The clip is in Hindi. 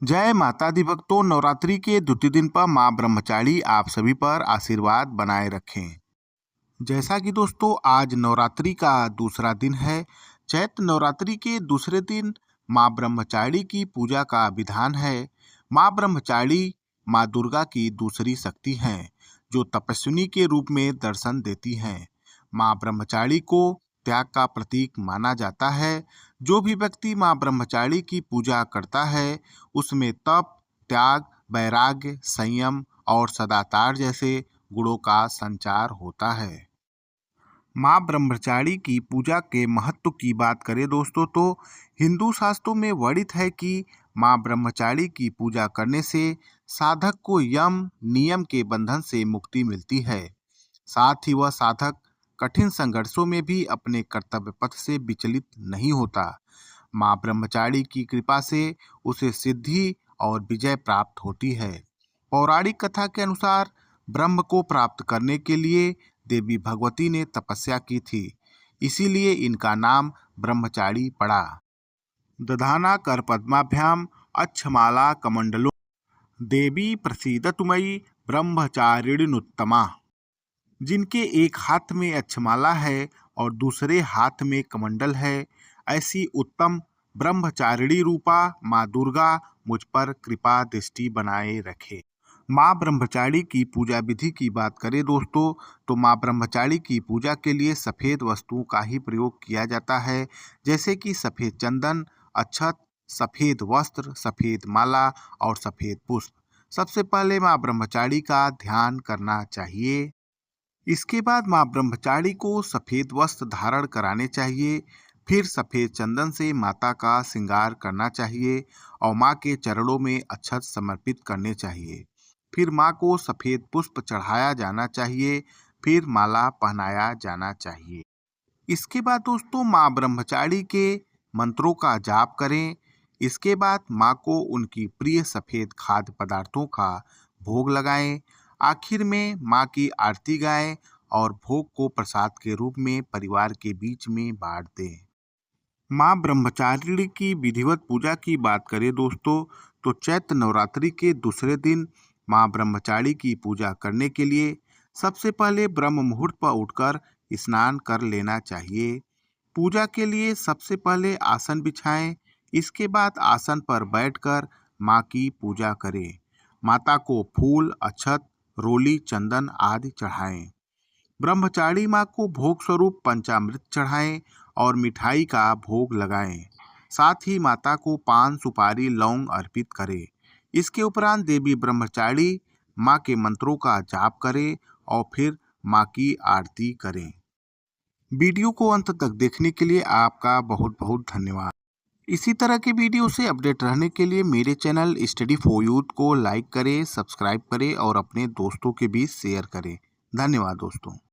जय माता दी भक्तों, नवरात्रि के द्वितीय दिन पर मां ब्रह्मचारी आप सभी पर आशीर्वाद बनाए रखें। जैसा कि दोस्तों आज नवरात्रि का दूसरा दिन है। चैत्र नवरात्रि के दूसरे दिन मां ब्रह्मचारी की पूजा का विधान है। मां ब्रह्मचारी मां दुर्गा की दूसरी शक्ति हैं, जो तपस्विनी के रूप में दर्शन देती हैं। मां ब्रह्मचारी को त्याग का प्रतीक माना जाता है। जो भी व्यक्ति मां ब्रह्मचारी की पूजा करता है, उसमें तप, त्याग, वैराग्य, संयम और सदाचार जैसे गुणों का संचार होता है। मां ब्रह्मचारी की पूजा के महत्व की बात करें दोस्तों, तो हिंदू शास्त्रों में वर्णित है कि मां ब्रह्मचारी की पूजा करने से साधक को यम नियम के बंधन से मुक्ति मिलती है। साथ ही वह साधक कठिन संघर्षों में भी अपने कर्तव्य पथ से विचलित नहीं होता। मां ब्रह्मचारी की कृपा से उसे सिद्धि और विजय प्राप्त होती है। पौराणिक कथा के अनुसार ब्रह्म को प्राप्त करने के लिए देवी भगवती ने तपस्या की थी, इसीलिए इनका नाम ब्रह्मचारी पड़ा। दधाना कर पद्माभ्याम अक्षमाला कमंडलो देवी प्रसीदतु मयि ब्रह्मचारिणीनुत्तमा। जिनके एक हाथ में अक्षमाला है और दूसरे हाथ में कमंडल है, ऐसी उत्तम ब्रह्मचारिणी रूपा माँ दुर्गा मुझ पर कृपा दृष्टि बनाए रखे। माँ ब्रह्मचारी की पूजा विधि की बात करें दोस्तों, तो माँ ब्रह्मचारी की पूजा के लिए सफ़ेद वस्तुओं का ही प्रयोग किया जाता है, जैसे कि सफ़ेद चंदन, अक्षत, सफ़ेद वस्त्र, सफ़ेद माला और सफ़ेद पुष्प। सबसे पहले माँ ब्रह्मचारी का ध्यान करना चाहिए। इसके बाद मां ब्रह्मचारी को सफ़ेद वस्त्र धारण कराने चाहिए। फिर सफ़ेद चंदन से माता का श्रृंगार करना चाहिए और मां के चरणों में अक्षत समर्पित करने चाहिए। फिर मां को सफ़ेद पुष्प चढ़ाया जाना चाहिए। फिर माला पहनाया जाना चाहिए। इसके बाद दोस्तों मां ब्रह्मचारी के मंत्रों का जाप करें। इसके बाद मां को उनकी प्रिय सफ़ेद खाद्य पदार्थों का भोग लगाएं। आखिर में मां की आरती गाएं और भोग को प्रसाद के रूप में परिवार के बीच में बांट दें। मां ब्रह्मचारिणी की विधिवत पूजा की बात करें दोस्तों, तो चैत्र नवरात्रि के दूसरे दिन मां ब्रह्मचारी की पूजा करने के लिए सबसे पहले ब्रह्म मुहूर्त पर उठकर स्नान कर लेना चाहिए। पूजा के लिए सबसे पहले आसन बिछाएं। इसके बाद आसन पर बैठकर मां की पूजा करें। माता को फूल, अक्षत, रोली, चंदन आदि चढ़ाएं। ब्रह्मचारी माँ को भोग स्वरूप पंचामृत चढ़ाएं और मिठाई का भोग लगाएं। साथ ही माता को पान, सुपारी, लौंग अर्पित करें। इसके उपरांत देवी ब्रह्मचारी माँ के मंत्रों का जाप करें और फिर माँ की आरती करें। वीडियो को अंत तक देखने के लिए आपका बहुत बहुत धन्यवाद। इसी तरह के वीडियो से अपडेट रहने के लिए मेरे चैनल स्टडी फॉर यूथ को लाइक करें, सब्सक्राइब करें और अपने दोस्तों के बीच शेयर करें। धन्यवाद दोस्तों।